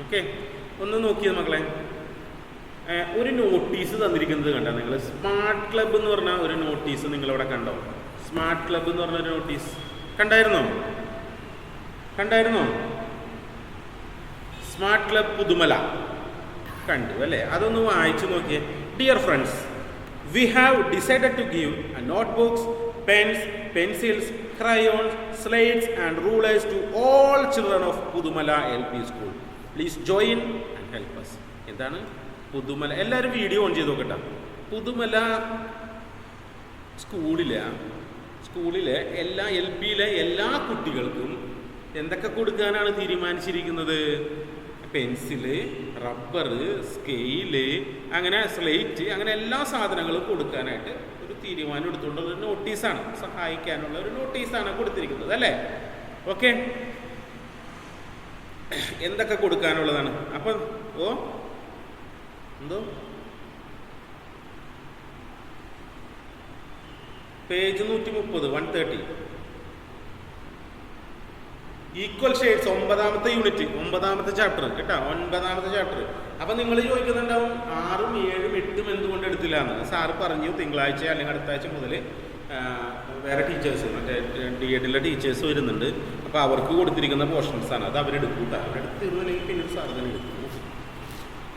Okay, ഒന്ന് നോക്കിയത് മക്കളെ. ഒരു നോട്ടീസ് തന്നിരിക്കുന്നത് കണ്ടോ നിങ്ങൾ? സ്മാർട്ട് ക്ലബ്ബ് എന്ന് പറഞ്ഞ ഒരു നോട്ടീസ് നിങ്ങളവിടെ കണ്ടോ? സ്മാർട്ട് ക്ലബ്ബ് എന്ന് പറഞ്ഞൊരു നോട്ടീസ് കണ്ടായിരുന്നോ? സ്മാർട്ട് ക്ലബ് പുതുമല കണ്ടു അല്ലേ? അതൊന്ന് വായിച്ചു നോക്കിയേ. Dear friends, we have decided to give notebooks, pens, pencils, crayons, slates and rulers to all children of Pudumala LP School. Please join and help us. എന്താണ് പുതുമല? എല്ലാവരും വീഡിയോ ഓൺ ചെയ്ത് നോക്കട്ടെ. പുതുമല സ്കൂളിലെ എല്ലാ LPയിലെ എല്ലാ കുട്ടികൾക്കും എന്തൊക്കെ കൊടുക്കാനാണ് തീരുമാനിച്ചിരിക്കുന്നത്? പെൻസില്, റബ്ബർ, സ്കെയില്, അങ്ങനെ സ്ലേറ്റ്, അങ്ങനെ എല്ലാ സാധനങ്ങളും കൊടുക്കാനായിട്ട് ഒരു തീരുമാനം എടുത്തുകൊണ്ടുള്ള ഒരു നോട്ടീസാണ്, സഹായിക്കാനുള്ള ഒരു നോട്ടീസാണ് കൊടുത്തിരിക്കുന്നത് അല്ലേ? ഓക്കെ, എന്തൊക്കെ കൊടുക്കാനുള്ളതാണ്? അപ്പം എന്തോ പേജ് 130 130 ഈക്വൽ ഷെയ്ഡ്സ് 9ാമത്തെ യൂണിറ്റ് 9ാമത്തെ ചാപ്റ്റർ കേട്ടോ, 9ാമത്തെ ചാപ്റ്റർ. അപ്പം നിങ്ങൾ ചോദിക്കുന്നുണ്ടാവും 6ഉം 7ഉം 8ഉം എന്തുകൊണ്ട് എടുത്തില്ല എന്ന്. സാറ് പറഞ്ഞു തിങ്കളാഴ്ച അല്ലെങ്കിൽ അടുത്ത ആഴ്ച മുതൽ വേറെ ടീച്ചേഴ്സ്, മറ്റേ DEDലെ ടീച്ചേഴ്സ് വരുന്നുണ്ട്. അപ്പോൾ അവർക്ക് കൊടുത്തിരിക്കുന്ന പോർഷൻസാണ്, അത് അവരെടുക്കും. അവരെടുത്ത് തീർന്നില്ലെങ്കിൽ പിന്നീട് സാർ തന്നെ എടുക്കും.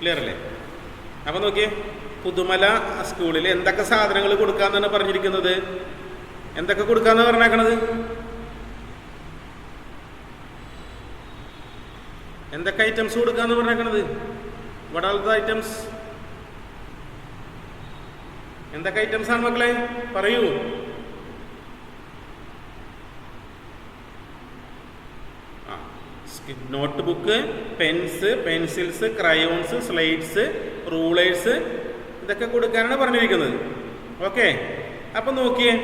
ക്ലിയർ അല്ലേ? അപ്പം നോക്കിയേ, പുതുമല സ്കൂളിൽ എന്തൊക്കെ സാധനങ്ങൾ കൊടുക്കാമെന്നാണ് പറഞ്ഞിരിക്കുന്നത്? എന്തൊക്കെ കൊടുക്കാമെന്ന് പറഞ്ഞേക്കണത്? എന്തൊക്കെ ഐറ്റംസ് കൊടുക്കാന്ന് പറഞ്ഞേക്കണത്? What are the items? എന്തൊക്കെ ഐറ്റംസ് ആണ് മക്കളെ? പറയൂ. Notebook, pens, pencils, crayons, slates, rulers, ഇതൊക്കെ കൊടുക്കാനാണ് പറഞ്ഞിരിക്കുന്നത്. ഓക്കെ, അപ്പൊ നോക്കിയേ,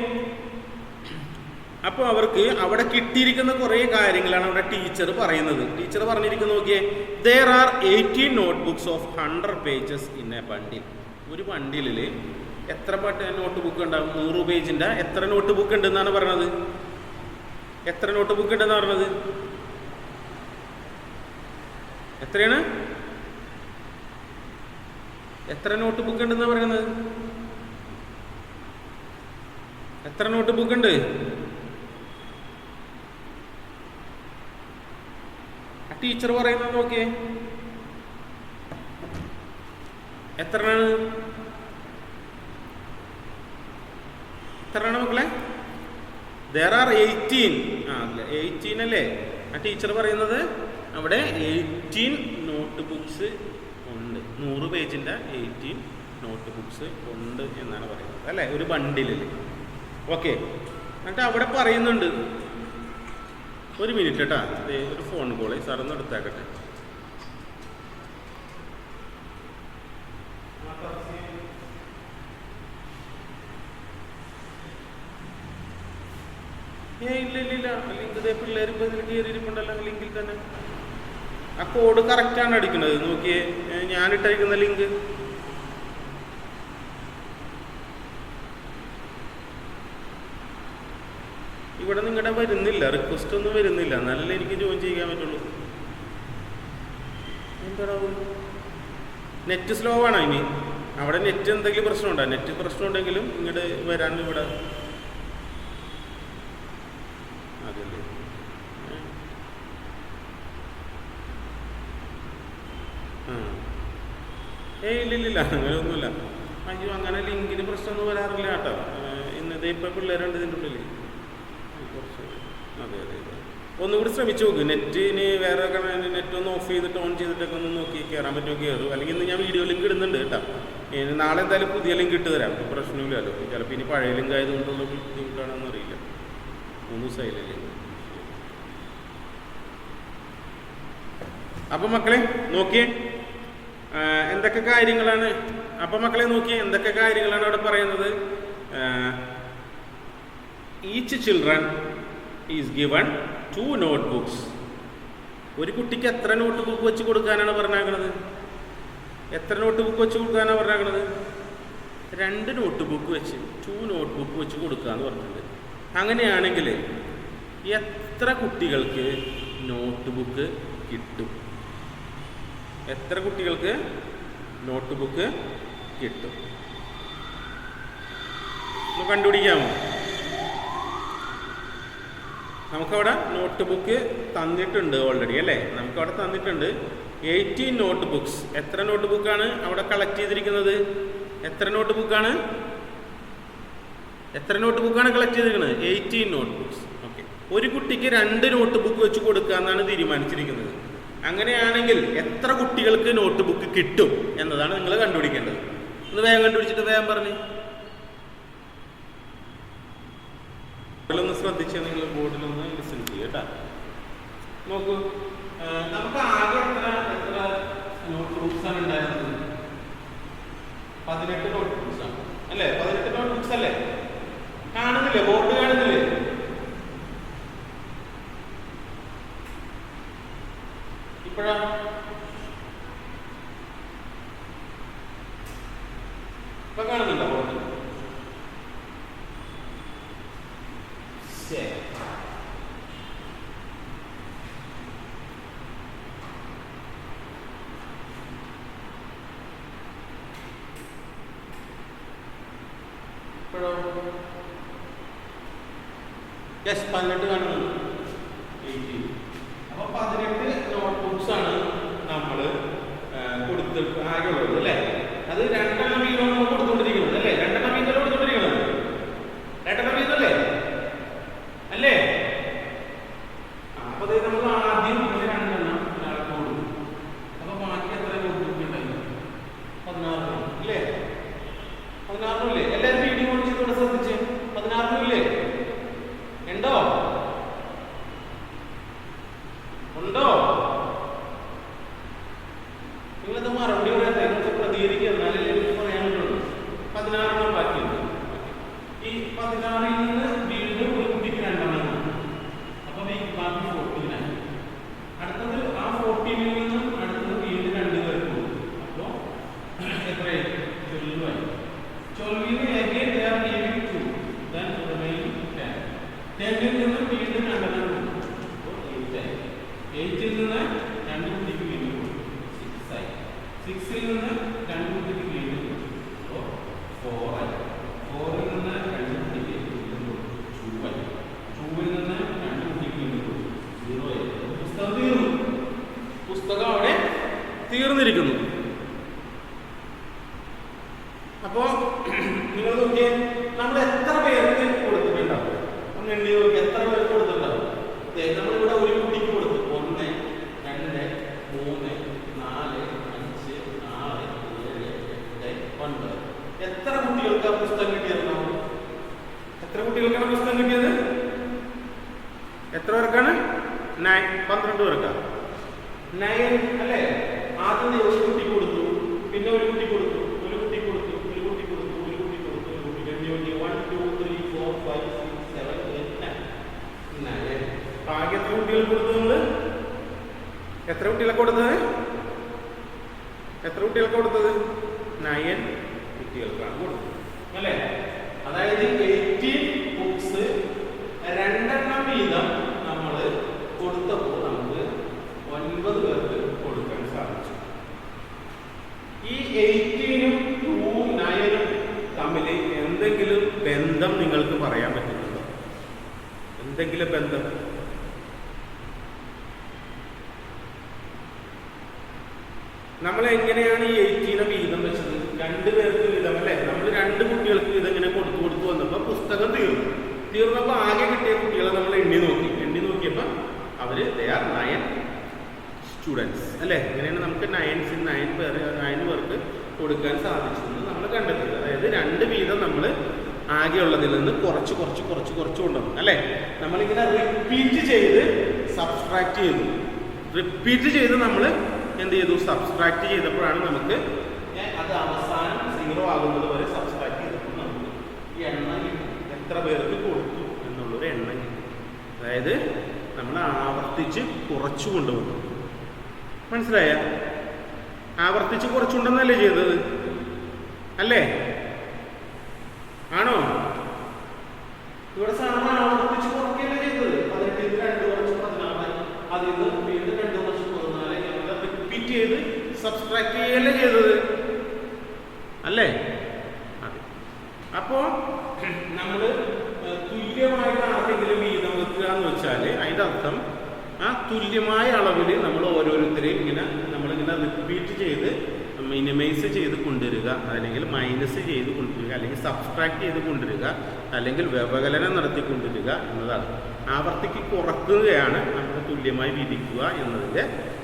അപ്പോൾ അവർക്ക് അവിടെ കിട്ടിയിരിക്കുന്ന കുറേ കാര്യങ്ങളാണ് അവിടെ ടീച്ചർ പറയുന്നത്. ടീച്ചർ പറഞ്ഞിരിക്കുന്നത് നോക്കിയേ, there are 18 notebooks of 100 pages in a bundle. ഒരു ബണ്ടിലിൽ എത്ര നോട്ട് ബുക്ക് ഉണ്ടാവും? 100 പേജിൻ്റെ എത്ര നോട്ട് ബുക്ക് ഉണ്ടെന്നാണ് പറഞ്ഞത്? എത്ര നോട്ട് ബുക്ക് ഉണ്ടെന്ന് പറഞ്ഞത്? എത്രയാണ്? എത്ര നോട്ട് ബുക്ക് ഉണ്ടെന്ന് പറയുന്നത്? എത്ര നോട്ട് ബുക്ക് ഉണ്ട്? ടീച്ചർ പറയുന്നത് നോക്കിയേ, എത്രയാണ് മക്കളെ? there are 18. 18 അല്ലേ? ആ ടീച്ചർ പറയുന്നത് അവിടെ 18 നോട്ട് ബുക്സ് ഉണ്ട്, 100 പേജിൻ്റെ 18 നോട്ട് ബുക്സ് ഉണ്ട് എന്നാണ് പറയുന്നത് അല്ലേ, ഒരു ബണ്ടിലിൽ. ഓക്കെ, എന്നിട്ട് അവിടെ പറയുന്നുണ്ട്, ഒരു മിനിറ്റ് കേട്ടാ, ഒരു ഫോൺ കോള് സാറൊന്ന് എടുത്താക്കട്ടെ. ഇല്ല ലിങ്ക് പിള്ളേർ ഇപ്പോൾ ഇതിൽ കയറിയിരിപ്പുണ്ടല്ലോ, ലിങ്കിൽ തന്നെ ആ കോഡ് കറക്റ്റാണ് അടിക്കുന്നത്. നോക്കിയേ, ഞാനിട്ടയക്കുന്ന ലിങ്ക് ഇവിടെ നിങ്ങളുടെ വരുന്നില്ല, റിക്വസ്റ്റ് ഒന്നും വരുന്നില്ല, എന്നാലല്ലേ എനിക്ക് ജോയിൻ ചെയ്യാൻ പറ്റുള്ളൂ. എന്താ നെറ്റ് സ്ലോ ആണോ ഇനി? അവിടെ നെറ്റ് എന്തെങ്കിലും പ്രശ്നമുണ്ടോ? നെറ്റ് പ്രശ്നം ഉണ്ടെങ്കിലും ഇങ്ങോട്ട് വരാൻ ഇവിടെ അതല്ലേ. ഇല്ല അങ്ങനെ ഒന്നുമില്ല. അയ്യോ, അങ്ങനെ ലിങ്കിന് പ്രശ്നമൊന്നും വരാറില്ല കേട്ടോ. ഇന്നത്തെ ഇപ്പം പിള്ളേരുണ്ട് ഇതിൻ്റെ ഉള്ളിൽ. കുറച്ച് അതെ ഒന്നുകൂടി ശ്രമിച്ചു നോക്ക്. നെറ്റിന് വേറെ നെറ്റ് ഒന്ന് ഓഫ് ചെയ്തിട്ട് ഓൺ ചെയ്തിട്ടൊക്കെ ഒന്ന് നോക്കി കയറാൻ പറ്റുമോ കയറും. അല്ലെങ്കിൽ ഇന്ന് ഞാൻ വീഡിയോ ലിങ്ക് ഇടുന്നുണ്ട് കേട്ടോ. നാളെ എന്തായാലും പുതിയ ലിങ്ക് ഇട്ട് തരാം, പ്രശ്നമില്ലല്ലോ. ചിലപ്പോൾ ഇനി പഴയ ലിങ്ക് ആയതുകൊണ്ടുള്ള ബുദ്ധിമുട്ടാണെന്ന് അറിയില്ല. 3 ദിവസമായില്ലേ. അപ്പം മക്കളെ നോക്കിയേ എന്തൊക്കെ കാര്യങ്ങളാണ്. അപ്പം മക്കളെ നോക്കിയേ എന്തൊക്കെ കാര്യങ്ങളാണ് അവിടെ പറയുന്നത്. Each children is given 2 notebooks. ഒരു കുട്ടിക്ക് എത്ര നോട്ട് ബുക്ക് വെച്ച് കൊടുക്കാനാണ് പറഞ്ഞേക്കണത്? എത്ര നോട്ട് ബുക്ക് വെച്ച് കൊടുക്കാനാണ് പറഞ്ഞേക്കണത്? 2 നോട്ട് ബുക്ക് വെച്ച് 2 നോട്ട് ബുക്ക് വെച്ച് കൊടുക്കാന്ന് പറഞ്ഞിട്ടുണ്ട്. അങ്ങനെയാണെങ്കിൽ എത്ര കുട്ടികൾക്ക് നോട്ട് ബുക്ക് കിട്ടും? എത്ര കുട്ടികൾക്ക് നോട്ട് ബുക്ക് കിട്ടും? ഒന്ന് കണ്ടുപിടിക്കാമോ? നമുക്കവിടെ നോട്ട് ബുക്ക് തന്നിട്ടുണ്ട് ഓൾറെഡി അല്ലേ? നമുക്കവിടെ തന്നിട്ടുണ്ട് 18 നോട്ട് ബുക്സ്. എത്ര നോട്ട് ബുക്കാണ് അവിടെ കളക്ട് ചെയ്തിരിക്കുന്നത്? എത്ര നോട്ട് ബുക്കാണ് കളക്ട് ചെയ്തിരിക്കുന്നത്? 18 നോട്ട് ബുക്സ്. ഓക്കെ, ഒരു കുട്ടിക്ക് 2 നോട്ട് ബുക്ക് വെച്ച് കൊടുക്കാമെന്നാണ് തീരുമാനിച്ചിരിക്കുന്നത്. അങ്ങനെയാണെങ്കിൽ എത്ര കുട്ടികൾക്ക് നോട്ട് ബുക്ക് കിട്ടും എന്നതാണ് നിങ്ങൾ കണ്ടുപിടിക്കേണ്ടത്. ഒന്ന് വേഗം കണ്ടുപിടിച്ചിട്ട് വേഗം പറഞ്ഞ്. ബോർഡിലൊന്ന് ശ്രദ്ധിച്ച് നിങ്ങൾ ബോർഡിലൊന്ന് ലിസൺ ചെയ്യുക കേട്ടോ. നോക്കൂ, നമുക്ക് ആകെ എത്ര നോട്ട് ബുക്സ് ആണ് ഉണ്ടായിരുന്നത്? 18 നോട്ട് ബുക്സ് ആണ് അല്ലേ? 18 നോട്ട് ബുക്സ് അല്ലേ? കാണുന്നില്ലേ? ബോർഡ് കാണുന്നില്ലേ? ഇപ്പോഴാ ഇപ്പൊ കാണുന്നുണ്ടോ ബോർഡ്? ഇപ്പോഴോ? യെസ്, 18 കാണുന്നുണ്ട്. 18. അപ്പൊ 18 നോട്ട് ബുക്സ് ആണ് നമ്മൾ കൊടുത്തിട്ട് ആകെയുള്ളത് അല്ലേ? അത് 2 വീതം നമ്മൾ കൊടുത്തുകൊണ്ടിരിക്കുന്നത് അല്ലേ? 2 വീതം കൊടുത്തുകൊണ്ടിരിക്കുന്നത് 2 വീതം അല്ലേ? അല്ലേ? അപ്പൊ നമ്മൾ ആദ്യം 2 ഒരാൾക്ക് കൊടുക്കും. അപ്പൊ ബാക്കി എത്ര നോട്ട് ബുക്ക് ഉണ്ടായിരുന്നു? 16 അല്ലേ? 16 ഇല്ലേ? എല്ലാവരും വീഡിയോ ഓടിച്ചിട്ട് ശ്രദ്ധിച്ച്. 16 ഇല്ലേ? ഉണ്ടോ? നിങ്ങളത് മറുപടി പറയാൻ പ്രതികരിക്കുക, എന്നാലല്ലേ എനിക്ക് പറയാൻ പറ്റുള്ളൂ. 16 ബാക്കിയുണ്ട്. ഈ 16 നിന്ന് വീണ്ടും ഒരു കുട്ടിക്ക് 2 അപ്പൊ ബാക്കി 14. അടുത്തത് ആ 14 നിന്നും അടുത്തത് വീണ്ടും 2 പേർക്ക് പോകും. അപ്പോ എത്രയായി? 12 ആയി. 12 again they are giving 2, then remaining 10. 10 നിന്ന് വീണ്ടും 2 പോകും. അപ്പോൾ 8 ആയി. 8 നിന്ന് 2 കുട്ടിക്ക് വീണ്ടും പോകും. 6 ആയി. 6 നിന്ന് 2 കുട്ടിക്ക് വീണ്ടും പോകും. അപ്പോൾ 4 ആയി. 4 നിന്ന് 2 കുട്ടിക്ക് വീണ്ടും പോകും. 2 ആയി. 2 നിന്ന് 2 കുട്ടിക്ക് വീണ്ടും പോകും. 0 ആയി. പുസ്തകം തീർന്നു. പുസ്തകം അവിടെ തീർന്നിരിക്കുന്നു. അപ്പോ നിങ്ങൾ നോക്കിയേ, നമ്മൾ എത്ര പേർക്ക് കൊടുത്തിട്ടുണ്ടാവും? ഒന്ന് എണ്ണി നോക്കി, എത്ര പേർക്ക് കൊടുത്തിട്ടുണ്ടാവും? നമ്മളിവിടെ ഒരു കുട്ടിക്ക് കൊടുത്തു. 1, 2, 3, 4, 5, 6, 7, 8, 9. എത്ര കുട്ടികൾക്ക് ആ പുസ്തകം കിട്ടിയിട്ടുണ്ടാവും? എത്ര കുട്ടികൾക്കാണ് പുസ്തകം കിട്ടിയത്? എത്ര പേർക്കാണ്? 9. 12 പേർക്കാണ്. 9 അല്ലേ? ആദ്യം ഒരു കുട്ടിക്ക് കൊടുത്തു, പിന്നെ ഒരു കുട്ടി കൊടുത്തു, ഒരു കുട്ടി കൊടുത്തു, ഒരു കുട്ടി കൊടുത്തു, ഒരു കുട്ടി കൊടുത്തു, ഒരു കുട്ടി 1, 2, 3, 4, 5, 6, 7, 8, 9. ആകെ എത്ര കുട്ടികൾ കൊടുത്തു? നമ്മൾ എത്ര കുട്ടികളെ കൊടുത്തത്? 9 കുട്ടികൾക്കാണ് കൊടുത്തത് അല്ലേ? അതായത് 18 ബുക്സ് 2 വീതം നമ്മൾ കൊടുത്തപ്പോൾ നമുക്ക് 9 പേർക്ക് കൊടുക്കാൻ സാധിച്ചു. ഈ 18-ഉം 2-ഉം 9-ഉം തമ്മിൽ എന്തെങ്കിലും ബന്ധം നിങ്ങൾക്ക് പറയാൻ പറ്റുന്നുണ്ടോ? എന്തെങ്കിലും ബന്ധം? നമ്മൾ എങ്ങനെയാണ് ഈ 18 വീതം വെച്ചത്? 2 പേർക്ക് വീതം അല്ലേ? നമ്മൾ 2 കുട്ടികൾക്ക് ഇതെങ്ങനെ കൊടുത്തു വന്നപ്പോൾ പുസ്തകം തീർന്നപ്പോൾ ആകെ കിട്ടിയ കുട്ടികളെ നമ്മൾ എണ്ണി നോക്കിയപ്പോൾ അവര് they are 9 സ്റ്റുഡൻസ് അല്ലേ? ഇങ്ങനെയാണ് നമുക്ക് 9 പേർക്ക് കൊടുക്കാൻ സാധിച്ചു എന്ന് നമ്മൾ കണ്ടെത്തിയത്. അതായത് 2 വീതം നമ്മൾ ആകെയുള്ളതിൽ നിന്ന് കുറച്ച് കൊണ്ടുവന്നു അല്ലേ? നമ്മളിങ്ങനെ റിപ്പീറ്റ് ചെയ്ത് നമ്മൾ എന്ത് ചെയ്തു? സബ്സ്ട്രാക്ട് ചെയ്തപ്പോഴാണ് നമുക്ക് അത് അവസാനം 0 ആകുന്നത് വരെ സബ്സ്ട്രാക്ട് ചെയ്തപ്പോൾ നമുക്ക് ഈ എണ്ണം കിട്ടും. എത്ര പേർക്ക് കൊടുത്തു എന്നുള്ളൊരു എണ്ണം കിട്ടും. അതായത് നമ്മൾ ആവർത്തിച്ച് കുറച്ചു കൊണ്ടുപോകും. മനസ്സിലായ? ആവർത്തിച്ച് കുറച്ചുകൊണ്ടെന്നല്ലേ ചെയ്തത് അല്ലേ? ആണോ? ഇവിടെ സാധാരണ ആവർത്തിച്ച് കുറയ്ക്കല്ലേ ചെയ്തത്. 18 2 കുറച്ച് 16, അതിൽ നിന്ന് വീണ്ടും 2 കുറച്ച് 14, ഞങ്ങൾ റിപ്പീറ്റ് ചെയ്ത് സബ്സ്ട്രാക്ട് ചെയ്യല്ലേ ചെയ്തത് അല്ലേ? അതെ. അപ്പോൾ നമ്മൾ തുല്യമായിട്ട് ആർക്കെങ്കിലും വീതം വെക്കുക എന്ന് വെച്ചാൽ അതിൻ്റെ അർത്ഥം ആ തുല്യമായ അളവിൽ നമ്മൾ ഓരോരുത്തരെയും നമ്മളിങ്ങനെ റിപ്പീറ്റ് ചെയ്ത് മിനിമൈസ് ചെയ്ത് കൊണ്ടുവരിക, അല്ലെങ്കിൽ മൈനസ് ചെയ്ത് കൊണ്ടുവരിക, അല്ലെങ്കിൽ സബ്സ്ട്രാക്ട് ചെയ്ത് കൊണ്ടുവരിക, അല്ലെങ്കിൽ വ്യവകലനം നടത്തി കൊണ്ടുവരിക എന്നതാണ്. ആവർത്തിക്ക് കുറക്കുകയാണ് നമുക്ക് തുല്യമായി വിധിക്കുക എന്നതിൻ്റെ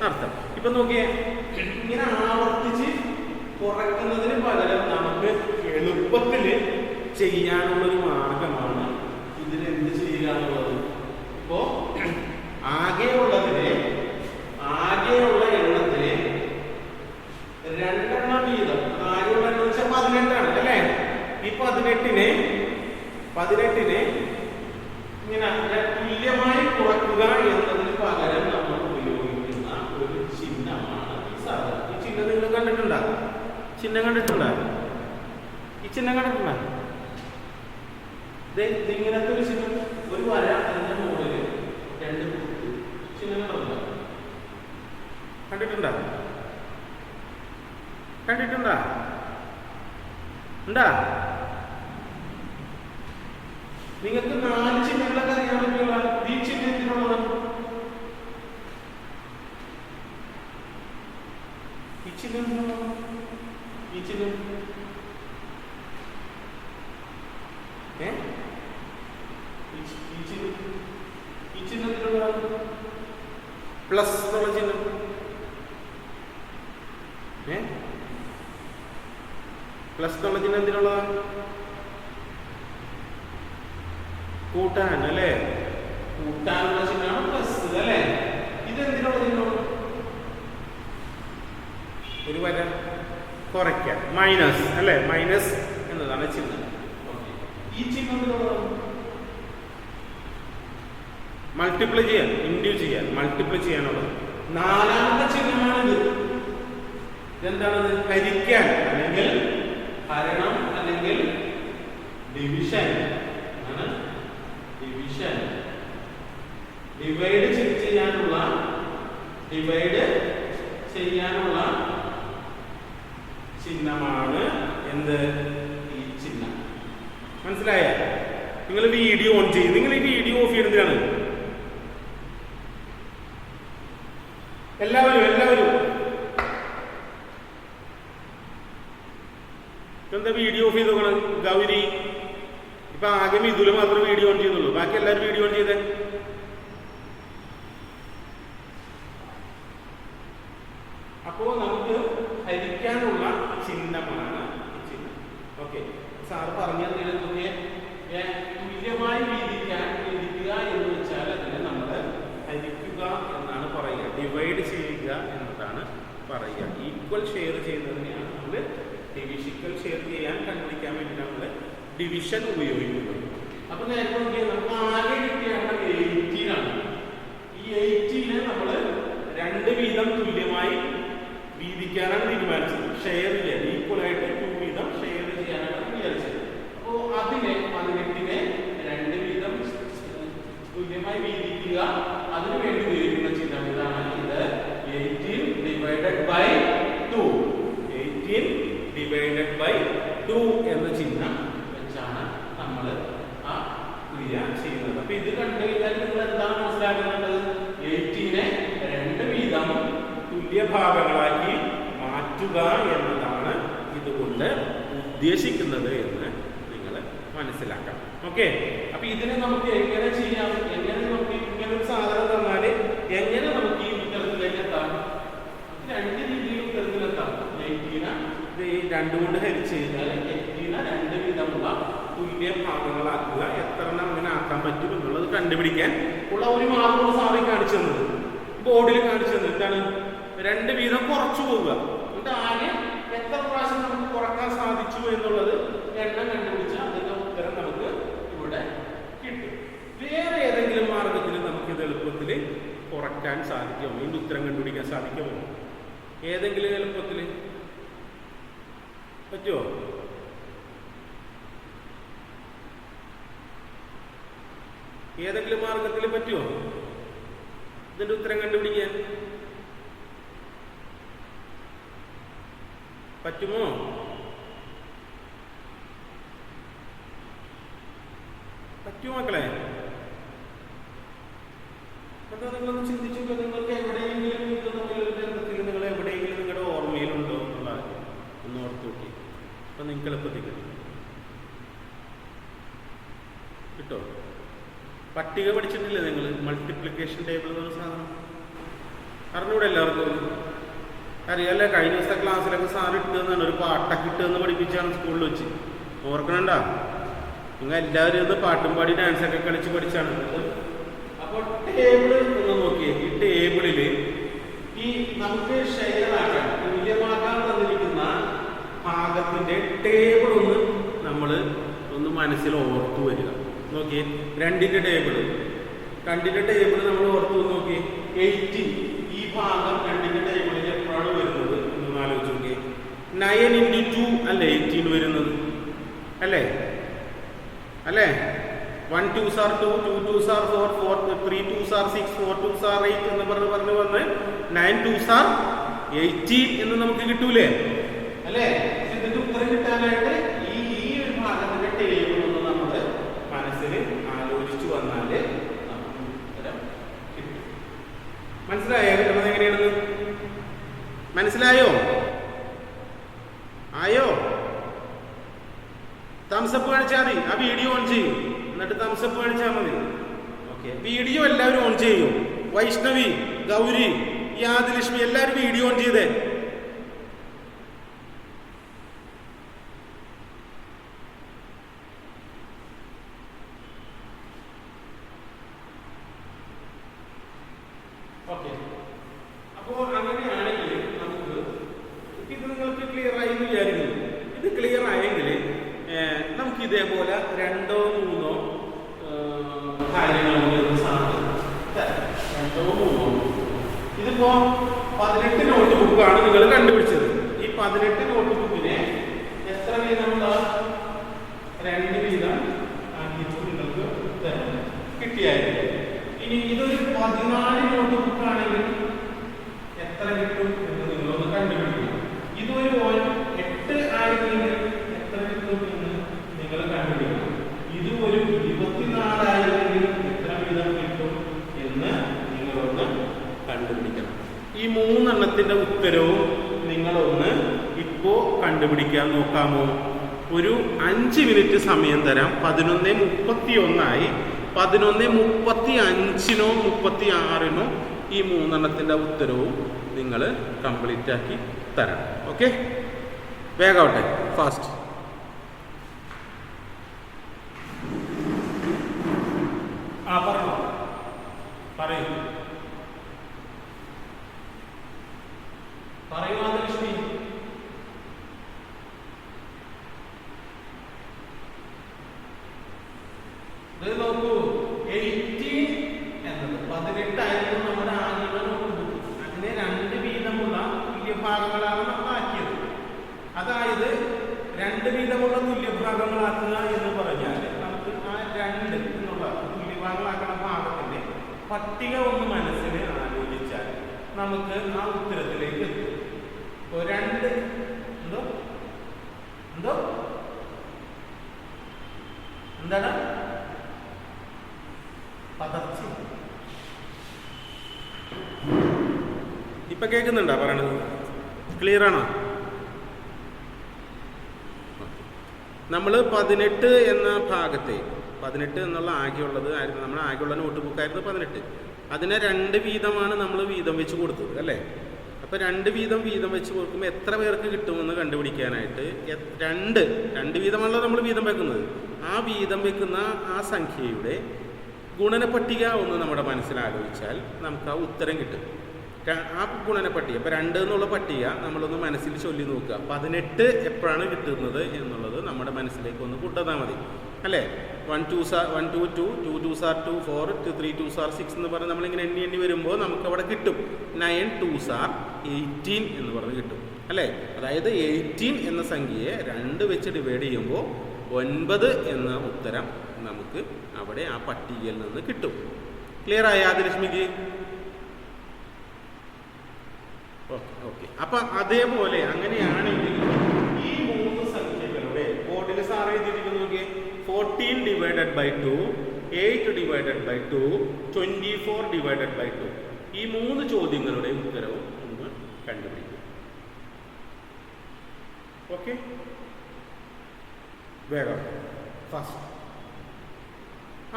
അർത്ഥം. ഇപ്പം നോക്കിയേ, ഇങ്ങനെ ആവർത്തിച്ച് കുറയ്ക്കുന്നതിന് പകരം നമുക്ക് എളുപ്പത്തിൽ ചെയ്യാനുള്ളൊരു മാർഗമാണ് ഇതിനെന്ത് ചെയ്യുക എന്നുള്ളത്. ഇപ്പോൾ ആകെയുള്ള എണ്ണത്തിന് 2 എണ്ണം വീതം, ആകെയുള്ള എണ്ണം വെച്ചാൽ 18ആണ് അല്ലേ? ഈ 18നെ ഇങ്ങനെ തുല്യമായി കുറക്കുക എന്നതിന് പകരം നമ്മൾ ഉപയോഗിക്കുന്ന ഒരു ചിഹ്നമാണ് ഈ സാധനം. ഈ ചിഹ്നം നിങ്ങൾ കണ്ടിട്ടുണ്ടോ? ഈ ചിഹ്നം കണ്ടിട്ടുണ്ടോ? ഇങ്ങനത്തെ ഒരു ചിഹ്നം, ഒരു വര, അതിന്റെ മുകളിൽ 2 കുത്ത് ചിഹ്നം കണ്ടിട്ടുണ്ടോ? ഉണ്ടാ? നിങ്ങൾക്ക് 4 ചിഹ്നങ്ങളൊക്കെ അറിയാൻ പറ്റുള്ള ഈ ചിഹ്നത്തിനുള്ളതാണ്. ഈ ചിഹ്നത്തിനുള്ളതാണ് പ്ലസ് എന്നുള്ള ചിഹ്നം. പ്ലസ് എന്നുള്ള ചിഹ്നം എന്തിനുള്ളതാണ്? കൂട്ടാൻ അല്ലേ? കൂട്ടാനുള്ള ചിഹ്നമാണ് പ്ലസ് അല്ലേ? ഇതെന്തിനുള്ള ചിഹ്നമാണ്? ഒരു വര കുറയ്ക്കാൻ, മൈനസ് അല്ലേ? മൈനസ് എന്നതാണ് ചിഹ്നം. ഈ ചിഹ്നത്തിനുള്ളതാണ് മൾട്ടിപ്ലൈ ചെയ്യാൻ, ഇൻഡ്യൂസ് ചെയ്യാൻ, മൾട്ടിപ്ലൈ ചെയ്യാനുള്ളത്. 4ാമത്തെ ചിഹ്നമാണിത്. ഇതെന്താണത്? ഹരിക്കാൻ, അല്ലെങ്കിൽ ഹരണം, അല്ലെങ്കിൽ ഡിവിഷൻ. ഡിവൈഡ് ചെയ്യാനുള്ള ചിഹ്നമാണ് എന്ത്? ഈ ചിഹ്നം. മനസ്സിലായ? നിങ്ങൾ വീഡിയോ ഓൺ ചെയ്യും. നിങ്ങൾ ഈ വീഡിയോ ഓഫ് ചെയ്യുന്നതിനാണ്. എല്ലാവരും എന്താ വീഡിയോ ഓഫ് ചെയ്ത് നോക്കണം? ഗൗരി ഇപ്പൊ ആകെ മിഥുല മാത്രമേ വീഡിയോ ഓൺ ചെയ്യുന്നുള്ളൂ. ബാക്കി എല്ലാവരും വീഡിയോ ഓൺ ചെയ്തേ. അപ്പോ നമുക്ക് ഹരിക്കാനുള്ള ചിഹ്നമാണ് ഈ ചിഹ്നം. ഓക്കെ, സാറ് പറഞ്ഞത് തുല്യമായി വിധിക്കുക എന്ന് വെച്ചാൽ അതിനെ നമ്മൾ ഹരിക്കുക എന്നാണ് പറയുക, ഡിവൈഡ് ചെയ്യുക എന്നതാണ് പറയുക. ഈക്വൽ ഷെയർ ചെയ്യുന്നതിനെയാണ് നമ്മൾ ഡിവിഷിക്കൽ ഷെയർ കണ്ടുപിടിക്കാൻ വേണ്ടി നമ്മൾ ഡിവിഷൻ ഉപയോഗിക്കുന്നത്. അപ്പൊ നേരത്തെ നമുക്ക് ആകെ കിട്ടിയ 18 ആണ്. ഈ 18നെ നമ്മൾ 2 വീതം തുല്യമായി വീതിക്കാനാണ് തീരുമാനിച്ചത്. ഷെയർ ചെയ്യാൻ, ഈക്വൽ ആയിട്ട് 2 വീതം ഷെയർ ചെയ്യാനാണ് വിചാരിച്ചത്. അപ്പോൾ 18നെ 2 വീതം തുല്യമായി വീതിക്കുക, അതിനു വേണ്ടി ഉപയോഗിക്കുന്ന ചിഹ്നം ഇതാണ്. ഇത് 18 ഡിവൈഡഡ് ബൈ 2 എന്ന ചിഹ്നം വെച്ചാണ് നമ്മൾ ആ ക്രിയ ചെയ്യുന്നത്. അപ്പൊ ഇത് കണ്ടു കഴിഞ്ഞാൽ നിങ്ങൾ എന്താണ് മനസ്സിലാക്കുന്നത്? 18നെ 2 വീതം തുല്യ ഭാഗങ്ങളാക്കി മാറ്റുക എന്നതാണ് ഇതുകൊണ്ട് ഉദ്ദേശിക്കുന്നത് എന്ന് നിങ്ങൾ മനസ്സിലാക്കണം. ഓക്കെ, അപ്പൊ ഇതിനെ നമുക്ക് എങ്ങനെ ചെയ്യാം? എങ്ങനെ നമുക്ക് ഇങ്ങനെ ഒരു സാധനം തന്നാൽ എങ്ങനെ നമുക്ക് ഈ ഉത്തരത്തിലേക്ക് എത്താം? 2 രീതിയിൽ ഉത്തരത്തിലെത്താം. 18നെ 2 കൊണ്ട് ഹരിച്ച് കഴിഞ്ഞാൽ 18നെ 2 വീതമുള്ള തുല്യ ഭാഗങ്ങളാക്കുക. എത്ര എണ്ണം അങ്ങനെ ആക്കാൻ പറ്റും എന്നുള്ളത് കണ്ടുപിടിക്കാൻ ഉള്ള ഒരു മാർഗം സാറി കാണിച്ചു തന്നത്, ബോർഡിൽ കാണിച്ചു തന്നത് എന്താണ്? 2 വീതം കുറച്ചു പോവുക. എന്നിട്ട് ആകെ എത്ര പ്രാവശ്യം നമുക്ക് കുറക്കാൻ സാധിച്ചു എന്നുള്ളത് എണ്ണം കണ്ടുപിടിച്ചാൽ അതിന്റെ ഉത്തരം നമുക്ക് ഇവിടെ കിട്ടും. വേറെ ഏതെങ്കിലും മാർഗത്തിൽ നമുക്ക് ഇത് എളുപ്പത്തിൽ കുറയ്ക്കാൻ സാധിക്കുമോ? ഇതിന്റെ ഉത്തരം കണ്ടുപിടിക്കാൻ സാധിക്കുമോ? ഏതെങ്കിലും എളുപ്പത്തിൽ പറ്റുമോ? ഏതെങ്കിലും മാർഗത്തിൽ പറ്റുമോ ഇതിന്റെ ഉത്തരം കണ്ടുപിടിക്കാൻ? പറ്റുമോ? പറ്റുമോ മക്കളെ? എന്താ നിങ്ങളൊന്ന് ചിന്തിച്ചു, നിങ്ങൾക്ക് എവിടെയെങ്കിലും ഇത് തമ്മിലൊരു ബന്ധത്തിൽ നിങ്ങൾ എവിടെയെങ്കിലും നിങ്ങളുടെ ഓർമ്മയിലുണ്ടോ എന്നുള്ള ഒന്ന് ഓർത്ത് നോക്കി. അപ്പം നിങ്ങൾക്ക് എളുപ്പത്തിൽ കിട്ടോ? പട്ടിക പഠിച്ചിട്ടില്ലേ നിങ്ങൾ? മൾട്ടിപ്ലിക്കേഷൻ ടേബിൾ എന്ന സാധനം അറിഞ്ഞൂടെ എല്ലാവർക്കും? അറിയാല്ലേ? കഴിഞ്ഞ ദിവസത്തെ ക്ലാസ്സിലൊക്കെ സാർ ഇട്ടുന്നാണ്, ഒരു പാട്ടൊക്കെ ഇട്ടെന്ന് പഠിപ്പിച്ചാണ് സ്കൂളിൽ വെച്ച്. ഓർക്കണണ്ട? നിങ്ങൾ എല്ലാവരും ഒന്ന് പാട്ടും പാടി ഡാൻസൊക്കെ കളിച്ച് പഠിച്ചാണ്. അപ്പോൾ ടേബിള് ഒന്ന് നോക്കിയേ. ഈ ടേബിളിൽ ഈ നമുക്ക് ഷെയർ ആക്കാൻ, തുല്യമാക്കാൻ തന്നിരിക്കുന്ന ഭാഗത്തിന്റെ ടേബിൾ ഒന്ന് നമ്മൾ ഒന്ന് മനസ്സിൽ ഓർത്തു വരിക. നോക്കിയേ, രണ്ടിന്റെ ടേബിള് നമ്മൾ ഓർത്തു നോക്കിയേ. 18 ഈ ഭാഗം രണ്ടിന്റെ ടേബിളിൽ എപ്പോഴാണ് വരുന്നത് എന്നൊന്ന് ആലോചിച്ച് നോക്കിയേ. 9 × 2 അല്ലേ 18 വരുന്നത്? അല്ലേ? 1 2s are 2, 2 2s are 4, 3 2s are 6, 4 2s are 8 എന്ന് പറഞ്ഞ് വന്ന് 9 2s are 18 എന്ന് നമുക്ക് കിട്ടൂലേ? അല്ലേ? ഇതിന്റെ ഉത്തരം കിട്ടാനായിട്ട് ഈ ഒരു ഭാഗത്തിന്റെ ടേബിൾ ഒന്ന് നമ്മൾ മനസ്സിൽ ആലോചിച്ചു വന്നാല് നമുക്ക് ഉത്തരം കിട്ടും. മനസ്സിലായോ കിട്ടുന്നത് എങ്ങനെയാണെന്ന്? മനസ്സിലായോ? ആയോ? തംസപ്പ് കാണിച്ചാൽ മതി. ആ വീഡിയോ ഓൺ ചെയ്യും, എന്നിട്ട് തംസപ്പ് കാണിച്ചാൽ മതി. ഓക്കെ, വീഡിയോ എല്ലാവരും ഓൺ ചെയ്യും. വൈഷ്ണവി, ഗൗരി, യാദലക്ഷ്മി എല്ലാവരും വീഡിയോ ഓൺ ചെയ്തേ. ഓക്കെ, അപ്പോൾ അങ്ങനെയാണെങ്കിൽ നമുക്ക് ഇത് നിങ്ങൾക്ക് ക്ലിയർ ആയി എന്ന് വിചാരിക്കുന്നു. ഇത് ക്ലിയർ ആയെങ്കിൽ നമുക്ക് ഇതേപോലെ 2 3 കാര്യങ്ങൾ ഇതിപ്പോ 18 നോട്ട് ബുക്കാണ് നിങ്ങൾ കണ്ടുപിടിച്ചത്. ഈ 18 നോട്ട് ബുക്കിനെ എത്ര വീതമുള്ള 2 വീതം ആക്കിയിട്ട് നിങ്ങൾക്ക് കിട്ടിയായിരുന്നു. ഇനി ഇതൊരു 14 നോട്ട് ബുക്കാണെങ്കിൽ എത്ര കിട്ടും എന്ന് നിങ്ങളൊന്ന് കണ്ടുപിടിക്കണം. ഇതൊരു 8 ആയിരുന്നെങ്കിൽ എത്ര കിട്ടും എന്ന് നിങ്ങൾ കണ്ടുപിടിക്കണം. ഇത് ഒരു 24 ആയിരുന്നെങ്കിൽ എത്ര വീതം കിട്ടും എന്ന് നിങ്ങളൊന്ന് കണ്ടുപിടിക്കണം. ഈ 3 എണ്ണത്തിന്റെ ഉത്തരവും നിങ്ങളൊന്ന് ഇപ്പോ കണ്ടുപിടിക്കാൻ നോക്കാമോ? ഒരു 5 മിനിറ്റ് സമയം തരാം. 11:31 ആയി. 11:35 36 ഈ 3 എണ്ണത്തിന്റെ ഉത്തരവും നിങ്ങൾ കംപ്ലീറ്റ് ആക്കി തരണം. ഓക്കെ, വേഗാവട്ടെ, ഫാസ്റ്റ്. പറയൂ ലക്ഷ്മി. ഇത് നോക്കൂ, 18 എന്നത് 18 ആയിരുന്നു നമ്മുടെ ആദ്യത്തെ നോട്ട് ബുക്ക്. അങ്ങനെ 2 വീതമുള്ള തുല്യഭാഗങ്ങളാണ് നമ്മൾ ആക്കിയത്. അതായത് 2 വീതമുള്ള തുല്യഭാഗങ്ങളാക്കുക എന്ന് പറഞ്ഞാൽ നമുക്ക് ആ 2 എന്നുള്ള തുല്യഭാഗങ്ങളാക്കുന്ന ഭാഗത്തിന്റെ പട്ടിക ഒന്ന് മനസ്സിൽ ആലോചിച്ചാൽ നമുക്ക് ആ ഉത്തരത്തിലേക്ക് എത്തും. 2 എന്താണ് പതർച്ച? ഇപ്പൊ കേൾക്കുന്നുണ്ടോ പറയണത്? ക്ലിയർ ആണോ? നമ്മൾ 18 എന്ന ഭാഗത്തെ 18 എന്നുള്ള ആകെയുള്ളത് ആയിരുന്നു, നമ്മുടെ ആകെയുള്ള നോട്ട് ബുക്കായിരുന്നു 18. അതിനെ 2 വീതമാണ് നമ്മൾ വീതം വെച്ച് കൊടുത്തത് അല്ലേ? അപ്പോൾ 2 വീതം വെച്ച് കൊടുക്കുമ്പോൾ എത്ര പേർക്ക് കിട്ടുമെന്ന് കണ്ടുപിടിക്കാനായിട്ട് 2 വീതമാണല്ലോ നമ്മൾ വീതം വെക്കുന്നത്. ആ വീതം വെക്കുന്ന ആ സംഖ്യയുടെ ഗുണനപ്പട്ടിക ഒന്ന് നമ്മുടെ മനസ്സിലാലോചിച്ചാൽ നമുക്ക് ആ ഉത്തരം കിട്ടും. ആ ഗുണനപ്പട്ടിക ഇപ്പോൾ 2 എന്നുള്ള പട്ടിക നമ്മളൊന്ന് മനസ്സിൽ ചൊല്ലി നോക്കുക. 18 എപ്പോഴാണ് കിട്ടുന്നത് എന്നുള്ളത് നമ്മുടെ മനസ്സിലേക്ക് ഒന്ന് കൊണ്ടുവന്നാൽ മതി അല്ലേ? 1 2s are 1 2 2, 2 2s are 2, 4 3 2s are 6 എന്ന് പറഞ്ഞ് നമ്മളിങ്ങനെ എണ്ണി വരുമ്പോൾ നമുക്ക് അവിടെ കിട്ടും 9 2s are 18 എന്ന് പറഞ്ഞ് കിട്ടും അല്ലേ? അതായത് 18 എന്ന സംഖ്യയെ 2 വെച്ച് ഡിവൈഡ് ചെയ്യുമ്പോൾ 9 എന്ന ഉത്തരം നമുക്ക് അവിടെ ആ പട്ടികയിൽ നിന്ന് കിട്ടും. ക്ലിയർ ആയ ആദിലക്ഷ്മിക്ക്? ഓക്കെ. അപ്പം അതേപോലെ അങ്ങനെയാണെങ്കിൽ 14 divided by 2, 8 divided by 2, 24 divided by 2. ഈ 3 ചോദ്യങ്ങളുടെ ഉത്തരവും ഒന്ന് കണ്ടുപിടിക്കും. ഓക്കെ, വേഗം ഫാസ്റ്റ്.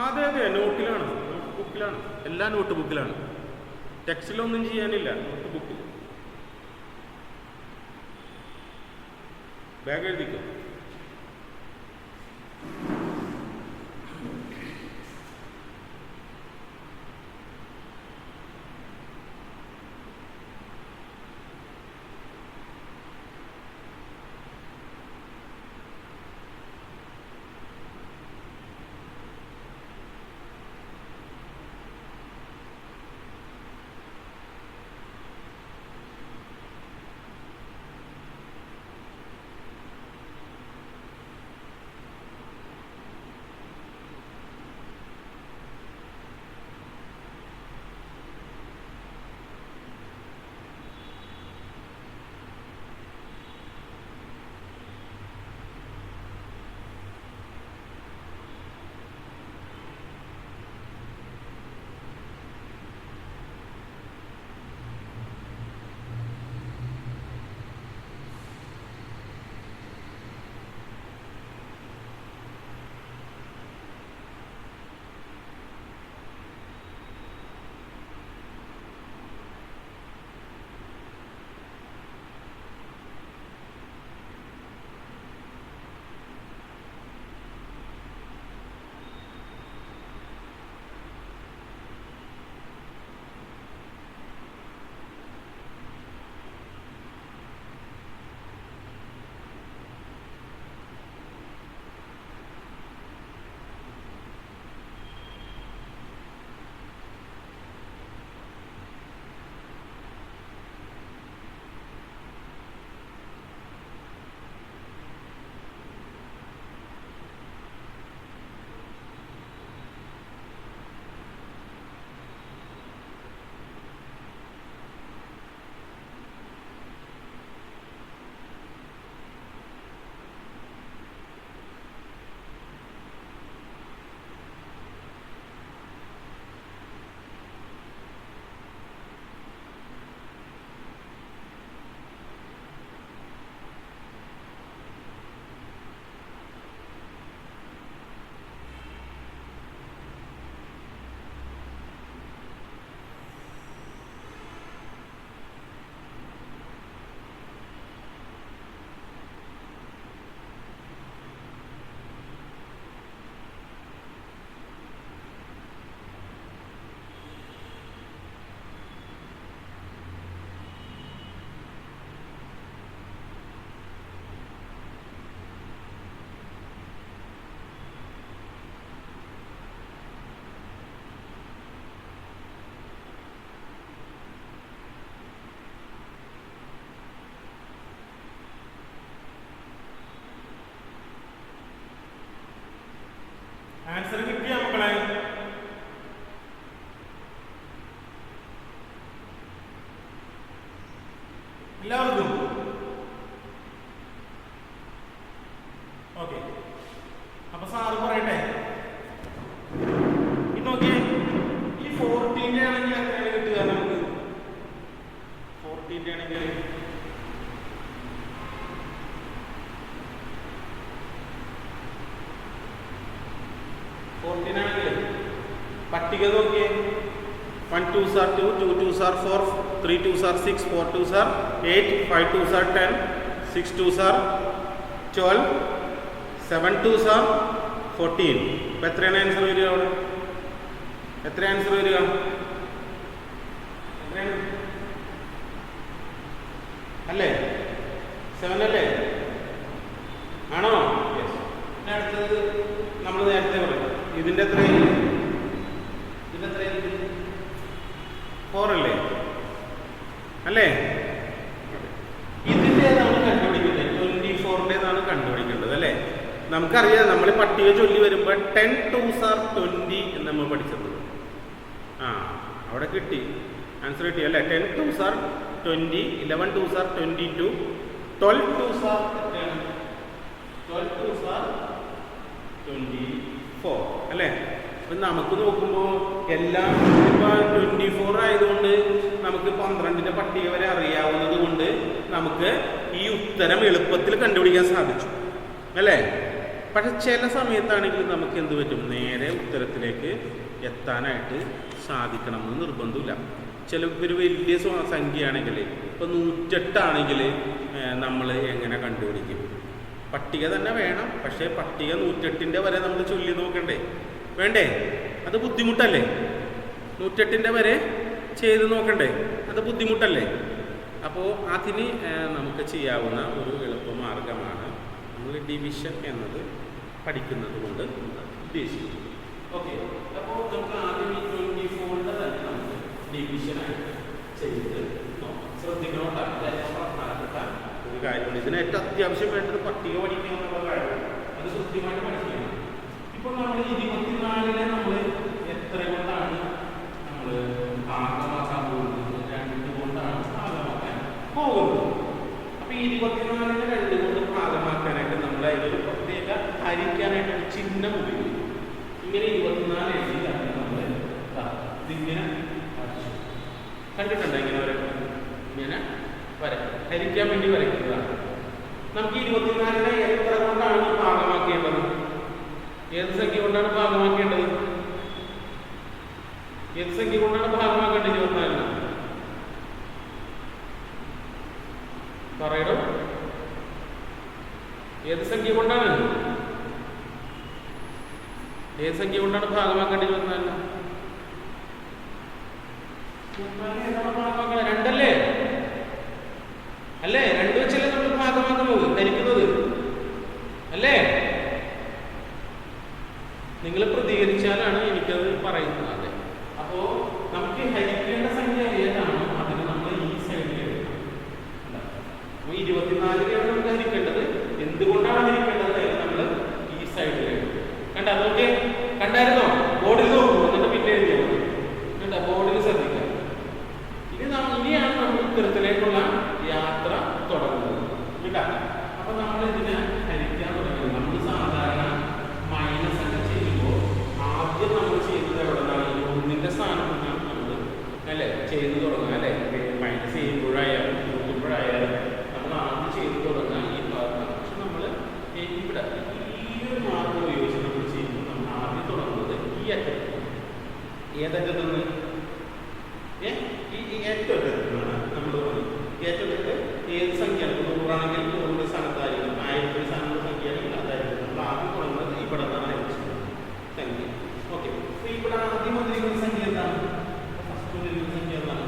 അതെ അതെ, നോട്ടിലാണ്, നോട്ട് ബുക്കിലാണ്, എല്ലാ നോട്ട് ബുക്കിലാണ്. ടെക്സ്റ്റിലൊന്നും ചെയ്യാനില്ല, നോട്ട് ബുക്കിൽ. വേഗം എഴുതിക്കും. ആൻസർ കിട്ടിയ മക്കളെ? എല്ലാവർക്കും ഓക്കെ. അപ്പൊ സാറ് പറയട്ടെ, ഇത് നോക്കിയേ, ഈ 14 ആണെങ്കിൽ എത്രയാണ് കിട്ടുക നമുക്ക്? 14 ആണെങ്കിൽ 14 ആണെങ്കിൽ പട്ടിക നോക്കിയേ, 1 2s are 2, 2 2s are 4, 3 2s are 6, 4 2s are 8, 5 2s are 10, 6 2s are 12, 7 2s are 14. ഇപ്പം എത്രയാണ് ആൻസർ വരിക? അവിടെ എത്ര ആൻസർ വരിക? അല്ലേ? 7 അല്ലേ? ആണോ? പിന്നെ അടുത്തത് നമ്മൾ നേരത്തെ പറയും, ഇതിൻ്റെ എത്രയും 4 അല്ലേ? അല്ലേ? ഇതിൻ്റെതാണ് കണ്ടുപിടിക്കുന്നത്, 24-ൻ്റെതാണ് കണ്ടുപിടിക്കേണ്ടത് അല്ലേ? നമുക്കറിയാം, നമ്മൾ പട്ടിക ചൊല്ലി വരുമ്പോൾ 10 2s are 20 എന്ന് നമ്മൾ പഠിച്ചത്. അവിടെ കിട്ടി, ആൻസർ കിട്ടി അല്ലേ? 10 2s are 20, 11 2s are 22, 12 2s are 12 2s are 24. 4 അല്ലേ? അപ്പം നമുക്ക് നോക്കുമ്പോൾ എല്ലാം ഇപ്പോൾ 24 ആയതുകൊണ്ട് നമുക്ക് 12ന്റെ പട്ടിക വരെ അറിയാവുന്നത് കൊണ്ട് നമുക്ക് ഈ ഉത്തരം എളുപ്പത്തിൽ കണ്ടുപിടിക്കാൻ സാധിച്ചു അല്ലേ? പക്ഷെ ചില സമയത്താണെങ്കിൽ നമുക്ക് എന്ത് പറ്റും, നേരെ ഉത്തരത്തിലേക്ക് എത്താനായിട്ട് സാധിക്കണം എന്ന് നിർബന്ധമില്ല. ചിലപ്പോൾ ഒരു വലിയ സംഖ്യയാണെങ്കിൽ ഇപ്പോൾ 108 ആണെങ്കിൽ നമ്മൾ എങ്ങനെ കണ്ടുപിടിക്കും? പട്ടിക തന്നെ വേണം, പക്ഷേ പട്ടിക 108ന്റെ വരെ നമ്മൾ ചൊല്ലി നോക്കണ്ടേ? വേണ്ടേ? അത് ബുദ്ധിമുട്ടല്ലേ? 108ന്റെ വരെ ചെയ്ത് നോക്കണ്ടേ? അത് ബുദ്ധിമുട്ടല്ലേ? അപ്പോൾ അതിന് നമുക്ക് ചെയ്യാവുന്ന ഒരു എളുപ്പമാർഗമാണ് നമ്മൾ ഡിവിഷൻ എന്നത് പഠിക്കുന്നത് കൊണ്ട് ഉദ്ദേശിക്കുന്നത്. ഓക്കെ, അപ്പോൾ നമുക്ക് ആദ്യം ഈ 24ന്റെ തന്നെ നമുക്ക് ഡിവിഷനായിട്ട് ചെയ്ത് ശ്രദ്ധിക്കണം. ഒരു കാര്യമാണ്, ഇതിന് ഏറ്റവും അത്യാവശ്യം വേണ്ടത് പട്ടിക പഠിക്കുക എന്നുള്ള കാര്യമാണ്. അത് കൃത്യമായിട്ട് പഠിക്കണം. ഇപ്പോൾ നമ്മൾ 24നെ നമ്മൾ എത്ര കൊണ്ടാണ് നമ്മൾ ഭാഗമാക്കാൻ പോകുന്നത്? 2 കൊണ്ടാണ് ഭാഗമാക്കാൻ പോകുന്നത്. അപ്പോൾ 24നെ 2 കൊണ്ട് ഭാഗമാക്കാനായിട്ട് നമ്മൾ അതിലൊരു പ്രത്യേക ഹരിക്കാനായിട്ട് ഒരു ചിഹ്നം ഉപയോഗിക്കും. ഇങ്ങനെ 24 എഴുതിയിട്ടാണ് നമ്മൾ ഇതിങ്ങനെ കണ്ടിട്ടുണ്ടോ? ഇങ്ങനെ വരയ്ക്കുക, ഇങ്ങനെ വരയ്ക്കുക, ഹരിക്കാൻ വേണ്ടി വരയ്ക്കുന്നതാണ്. നമുക്ക് 24നെ എത്ര കൊണ്ടാണ് ഭാഗമാക്കേണ്ടത്? ഏത് സംഖ്യ കൊണ്ടാണ് ഭാഗമാക്കേണ്ടത്? ഏത് സംഖ്യ കൊണ്ടാണ് ഭാഗമാക്കേണ്ടത് 24ന്? പറയണം. ഏത് സംഖ്യ കൊണ്ടാണ്? ഏത് സംഖ്യ കൊണ്ടാണ് ഭാഗമാക്കേണ്ടത് 24ന്? 2 അല്ലേ? അല്ലേ? 2 വെച്ചല്ലേ നമ്മൾ ഭാഗമാക്കുന്നത്, ഹരിക്കുന്നത് അല്ലേ? നിങ്ങൾ പ്രതികരിച്ചാലാണ് എനിക്കത് പറയുന്നത്. അതെ, അപ്പോൾ നമുക്ക് ഹരിക്കേണ്ട സംഖ്യ ഏതാണോ അതിന് നമ്മൾ ഈ സൈഡിൽ എടുക്കണം. 24നെയാണ് നമുക്ക് ഹരിക്കേണ്ടത്. എന്തുകൊണ്ടാണ് ഹരിക്കേണ്ടത് നമ്മൾ ഈ സൈഡിൽ എടുക്കും. കണ്ട, അതൊക്കെ കണ്ടായിരുന്നോ? ബോർഡിൽ നോക്കൂ, എന്നിട്ട് പിന്നെ എഴുതിയാൽ മതി. കണ്ട, ബോർഡിൽ ശ്രദ്ധിക്കാം. ഇനിയാണ് നമ്മൾ ഉത്തരത്തിലേക്കുള്ള യാത്ര തുടങ്ങുന്നത് കേട്ടാ. അപ്പൊ നമ്മൾ ഇതിനെ ഹരിക്കാൻ തുടങ്ങുന്നത് നമ്മൾ സാധാരണ മൈനസ് ഒക്കെ ചെയ്യുമ്പോൾ ആദ്യം നമ്മൾ ചെയ്യുന്നത് എവിടെ നിന്നാണ്? 1ന്റെ സ്ഥാനത്ത് നിന്നാണ് നമ്മൾ അല്ലേ ചെയ്തു തുടങ്ങുക അല്ലേ? മൈനസ് ചെയ്യുമ്പോഴായാലും കൂട്ടുമ്പോഴായാലും നമ്മൾ ആദ്യം ചെയ്തു തുടങ്ങുക ഈ ഭാഗത്താണ്. പക്ഷെ നമ്മൾ ഇവിടെ ഈ ഒരു മാർഗം ഉപയോഗിച്ച് നമ്മൾ ചെയ്യുമ്പോൾ നമ്മൾ ആദ്യം തുടങ്ങുന്നത് ഈ അറ്റത്ത്. ഏതറ്റത്ത് നിന്ന്? ഈ ഏറ്റവും അറ്റത്താണ് നമ്മൾ തുടങ്ങുന്നത്. ഏറ്റവും അറ്റത്ത് ഏത് സംഖ്യയാണ്? 100 ആണെങ്കിൽ 100 സ്ഥാനത്തായിരിക്കും, 1000 സ്ഥാനത്ത് സംഖ്യയാണെങ്കിൽ അതായിരിക്കും. നമ്മൾ ആദ്യം തുടങ്ങുന്നത് ഇവിടെ നിന്നാണ് സംഖ്യ. ഓക്കെ, അപ്പോൾ ഇവിടെ ആദ്യം വന്നിരിക്കുന്ന സംഖ്യ എന്താണ്? ഫസ്റ്റ് വന്നിരിക്കുന്ന സംഖ്യ എന്താണ്?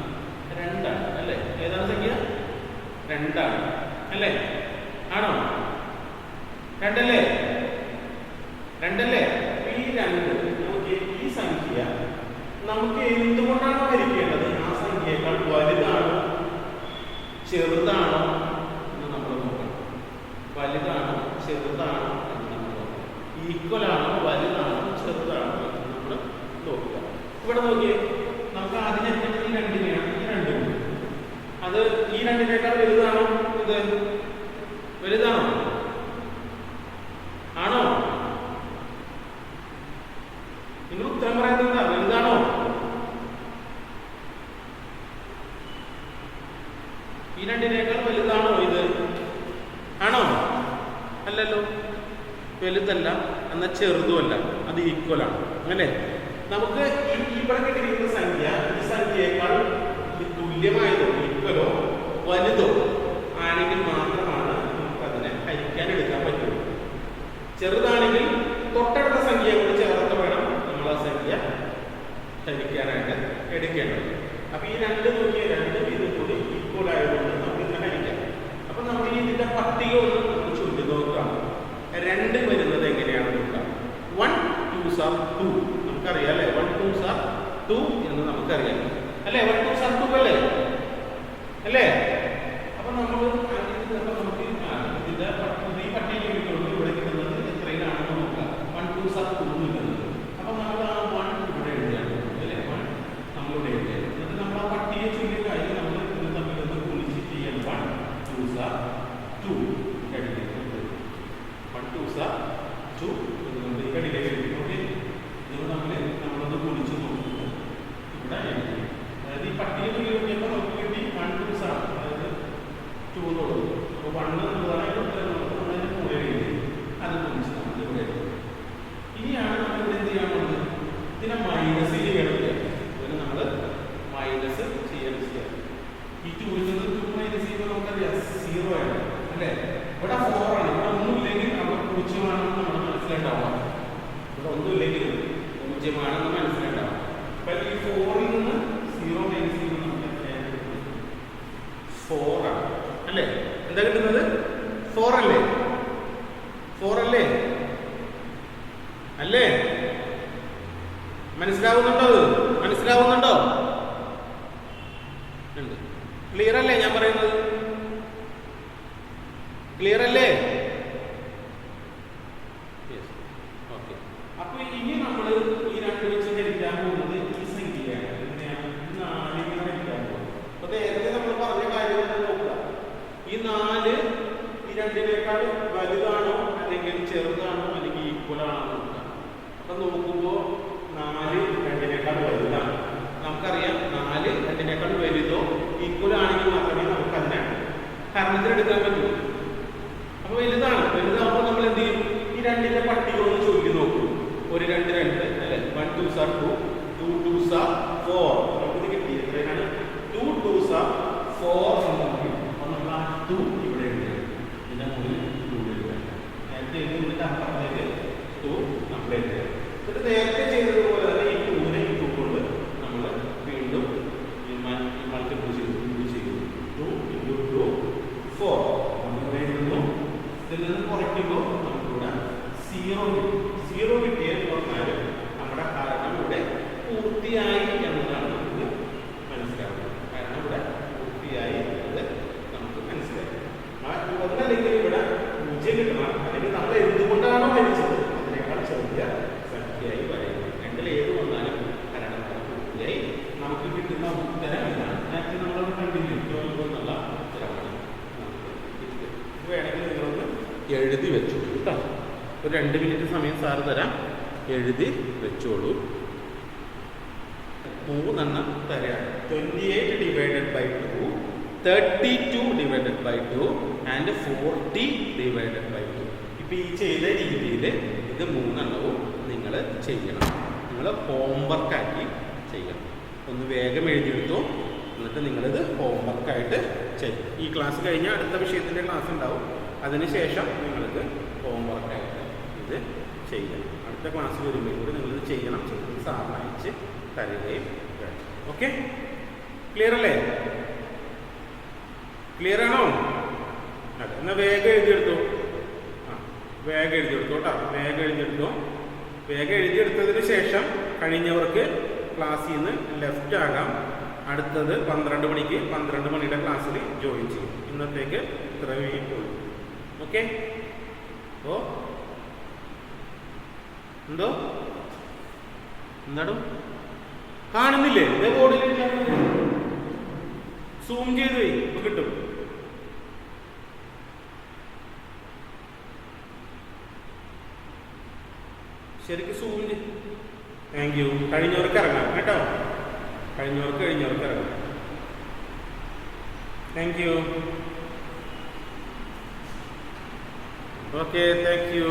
2 ആണ് അല്ലേ? ഏതാണ് സംഖ്യ? 2 ആണ് അല്ലേ? ആണോ? 2 അല്ലേ? 2 അല്ലേ? ഈ 2 നോക്കിയേ, ഈ സംഖ്യ നമുക്ക് എന്തുകൊണ്ടാണ് ഹരിക്കേണ്ടത്? ആ സംഖ്യയേക്കാൾ വലുതാണോ ചെറുതാണോ എന്ന് നമ്മൾ നോക്കണം. വലുതാണോ ചെറുതാണോ എന്ന് നമ്മൾ നോക്കണം. ഈക്വൽ ആണോ വലുതാണോ ചെറുതാണോ എന്ന് നമ്മൾ നോക്കുക. ഇവിടെ നോക്കിയേ, നമുക്ക് ആദ്യം എത്തേണ്ടത് ഈ 2നെയാണ്. ഈ 2 അത് ഈ 2നേക്കാൾ വലുതാണോ? ഇത് വലുതാണോ? ആണോ? നിങ്ങൾ ഉത്തരം പറയുന്നത് വലുതാണോ? ഈ 2നേക്കാൾ വലുതാണോ ഇത്? ആണോ? അല്ലല്ലോ, വലുതല്ല, എന്നാൽ ചെറുതുമല്ല, അത് ഈക്വലാണ് അങ്ങനെ. നമുക്ക് ഇവിടെ കിട്ടിയിരിക്കുന്ന സംഖ്യ ഈ സംഖ്യയേക്കാൾ തുല്യമായതോ ഈക്വലോ വലുതോ ആണെങ്കിൽ മാത്രമാണ് നമുക്കതിനെ ഹരിക്കാൻ എടുക്കാൻ പറ്റുള്ളൂ. ചെറുതാണെങ്കിൽ തൊട്ടടുത്ത സംഖ്യയെ കൂടി ചേർത്ത് വേണം നമ്മൾ ആ സംഖ്യ ഹരിക്കാനായിട്ട് എടുക്കേണ്ടത്. അപ്പൊ ഈ 2 നോക്കിയ 2 ഇത് കൂടി ഈക്വൽ ആയതുകൊണ്ട് നമുക്ക് ഇതിനെ ഹരിക്കാം. അപ്പൊ നമ്മൾ ഇതിന്റെ പട്ടിക ഒന്ന് നമ്മൾ ചൊല്ലി നോക്കാം. 2 വരുന്നത് എങ്ങനെയാണെന്ന് നോക്കാം. 1 2s are 2 നമുക്കറിയാം അല്ലേ? 1 2s are 2 എന്ന് നമുക്കറിയാം അല്ലേ? 1 2s are 2 അല്ലേ? അല്ലേ? അപ്പൊ നമ്മൾ നമുക്ക് ഇതിന്റെ ഈ പട്ടിക ഇവിടെ കിട്ടുന്നത് എത്രയിലാണെന്ന് നോക്കാം. 1 2s are 2 കിട്ടുന്നത്. അപ്പൊ നമ്മൾ ആ 1 ഇവിടെ എഴുതിയാണ് അല്ലേ? 1 നമ്മളിവിടെ എഴുതിയാണ്. എന്നിട്ട് നമ്മൾ ആ പട്ടിക ചൊല്ലിയ കാര്യം നമ്മൾ ഇത് തമ്മിലൊന്ന് ഗുണിച്ച് ചെയ്യണം. 1 2s are 2 എഴുതിയിട്ടുണ്ട്. 1 2s are 2 ടു നമ്മൾ ഈ കടിയിലേക്ക് എഴുതി. ഓക്കെ, ഇത് നമ്മളൊന്ന് കുടിച്ച് നോക്കുന്നത് ഇവിടെ എഴുതി. അതായത് ഈ പട്ടിക നോക്കിയപ്പോൾ നമുക്ക് കിട്ടി 1 2 ആണ്, അതായത് 2 എന്നുള്ളത്. അപ്പോൾ 1 എന്നുള്ളതാണ് നമ്മളതിൻ്റെ കൂടെ എഴുതി, അത് കുടിച്ച് നമ്മൾ ഇവിടെ എഴുതി. ഇനിയാണ് നമ്മൾ ഇവിടെ എന്ത് ചെയ്യാൻ പോകുന്നത്? ഇതിനെ മൈനസ് ചെയ്യണം. ഇതിന് നമ്മൾ മൈനസ് ചെയ്യാൻ ഈ 2 ൽ നിന്ന് 2 മൈനസ് ചെയ്യുമ്പോൾ നമുക്കറിയാം 0 ആണ് അല്ലേ? ഇവിടെ 4 ആണ്. ഇവിടെ ഒന്നുമില്ലെങ്കിൽ അവിടെ 0 ആണെന്ന് നമ്മൾ മനസ്സിലുണ്ടാവാം. ഇവിടെ ഒന്നുമില്ലെങ്കിൽ 0 ആണെന്ന് മനസ്സിലുണ്ടാവാം. അപ്പം ഈ 4 ൽ നിന്ന് 0 മൈനസ് ചെയ്യുമ്പോൾ നമുക്ക് 4 ആണ് അല്ലേ? എന്താ കിട്ടുന്നത്? 4 അല്ലേ? 4 അല്ലേ? അല്ലേ? മനസ്സിലാവുന്നുണ്ടോ? മനസ്സിലാവുന്നുണ്ടോ? ക്ലിയർ അല്ലേ ഞാൻ പറയുന്നത്? ക്ലിയർ അല്ലേ? ഓക്കെ. അപ്പൊ ഇനി നമ്മൾ ഈ 2 വെച്ച് ഹരിക്കാൻ പോകുന്നത് ഈ സംഖ്യയാണ്. എങ്ങനെയാണ്? 4 ഹരിക്കാൻ പോകുന്നത്. അപ്പൊ നേരത്തെ നമ്മൾ പറഞ്ഞ കാര്യം നോക്കുക. ഈ 4 ഈ 2-നേക്കാൾ വലുതാണോ അല്ലെങ്കിൽ ചെറുതാണോ അല്ലെങ്കിൽ ഈക്വൽ ആണോ നോക്കുക. അപ്പൊ നോക്കുമ്പോൾ 4 2-നേക്കാൾ വലുതാണ്. നമുക്കറിയാം 4 2-നേക്കാൾ വലുതോ ഈക്വൽ ആണെങ്കിൽ മാത്രമേ നമുക്ക് അതിനെ ഹരണത്തിലെടുക്കാൻ പറ്റൂ. അപ്പൊ വലുതാകുമ്പോൾ നമ്മൾ എന്ത് ചെയ്യും? ഈ 2-ന്റെ പട്ടിക ഒന്ന് ചോദിക്കും നോക്കൂ. 1 2 2 അല്ലെ? 1 2s are 2, 2 2s are 4. നമുക്ക് കിട്ടി എത്രയാണ്? 2 2s are 4 നമുക്ക്. അപ്പൊ നമ്മൾ ആ 2 ഇവിടെ എഴുതുക. ഇതിന്റെ മുകളിൽ 2 എഴുതുക. നേരത്തെ എഴുതുന്നതിന്റെ അപ്പുറത്തേക്ക് 2 നമ്മൾ എഴുതുക. എന്നിട്ട് നേരത്തെ ചെയ്തതുപോലെ തന്നെ ഈ 2-നെ ഈ 2 കൊണ്ട് നമ്മൾ വീണ്ടും മൾട്ടിപ്പിൾ ചെയ്തു. 2 into 2 4 നമ്മൾ എഴുതുന്നു. ഇതിൽ നിന്ന് കുറയ്ക്കുമ്പോൾ നമുക്കിവിടെ 0 കിട്ടും. 0 കിട്ടിയെന്ന് പറഞ്ഞാൽ നമ്മുടെ ഹരണം ഇവിടെ പൂർത്തിയായി എന്നതാണ് നമുക്ക് മനസ്സിലാവുന്നത്. കാരണം ഇവിടെ പൂർത്തിയായി എന്നത് നമുക്ക് മനസ്സിലായി. ഒന്നല്ലെങ്കിൽ ഇവിടെ 0 കിട്ടണം, അല്ലെങ്കിൽ നമ്മൾ എന്തുകൊണ്ടാണോ ഹരിച്ചത് അതിനേക്കാൾ ചെറിയ സംഖ്യയായി പറയുന്നത്. രണ്ടിൽ ഏത് വന്നാലും ഹരണം പൂർത്തിയായി. നമുക്ക് കിട്ടുന്ന ഉത്തരം ഇതാണ്. നേരത്തെ നമ്മളോട് കണ്ടിന്യൂ 12 എന്നുള്ള ഉത്തരമാണ് നമുക്ക് വേണമെങ്കിൽ നിങ്ങളൊന്ന് എഴുതി വെച്ചു കേട്ടോ. ഒരു 2 മിനിറ്റ് സമയം സാറ് തരാം, എഴുതി വെച്ചോളൂ. 3 എണ്ണം തരാം. 28 divided by 2, 32 divided by 2 and 40 divided by 2. ഇപ്പം ഈ ചെയ്ത രീതിയിൽ ഇത് 3 എണ്ണവും നിങ്ങൾ ചെയ്യണം. നിങ്ങൾ ഹോംവർക്കാക്കി ചെയ്യണം. ഒന്ന് വേഗം എഴുതിയെടുത്തു. എന്നിട്ട് നിങ്ങളിത് ഹോംവർക്കായിട്ട് ചെയ്യും. ഈ ക്ലാസ് കഴിഞ്ഞാൽ അടുത്ത വിഷയത്തിൻ്റെ ക്ലാസ് ഉണ്ടാവും. അതിനുശേഷം നിങ്ങളിത് ഹോംവർക്കായിട്ട് ഇത് ചെയ്യണം. അടുത്ത ക്ലാസ് വരുമ്പോൾ കൂടി നിങ്ങളിത് ചെയ്യണം. ചെയ്ത് സാറിന് അയച്ച് തരികയും വേണം. ഓക്കെ, ക്ലിയർ അല്ലേ? ക്ലിയർ ആണോ? അതെ, എന്നാൽ വേഗം എഴുതിയെടുത്തു. വേഗം എഴുതിയെടുത്തു കേട്ടോ. വേഗം എഴുതിയെടുത്തു. വേഗം എഴുതിയെടുത്തതിന് ശേഷം കഴിഞ്ഞവർക്ക് ക്ലാസ്സിൽ നിന്ന് ലെഫ്റ്റ് ആകാം. അടുത്തത് 12 മണിക്ക് 12 മണിയുടെ ക്ലാസ്സിൽ ജോയിൻ ചെയ്യും. ഇന്നത്തേക്ക് ഇത്രയേ ഉള്ളൂ. ഓക്കെ, ഓ എന്തോ എന്താടും കാണുന്നില്ലേ? ഇതേ ബോർഡിൽ സൂം ചെയ്ത് പോയി ഇപ്പൊ കിട്ടും. ശരിക്കും സൂം ചെയ്ത്. Thank you. കഴിഞ്ഞവർക്ക് ഇറങ്ങാം കേട്ടോ. കഴിഞ്ഞവർക്ക് ഇറങ്ങാം. Thank you. Okay, thank you.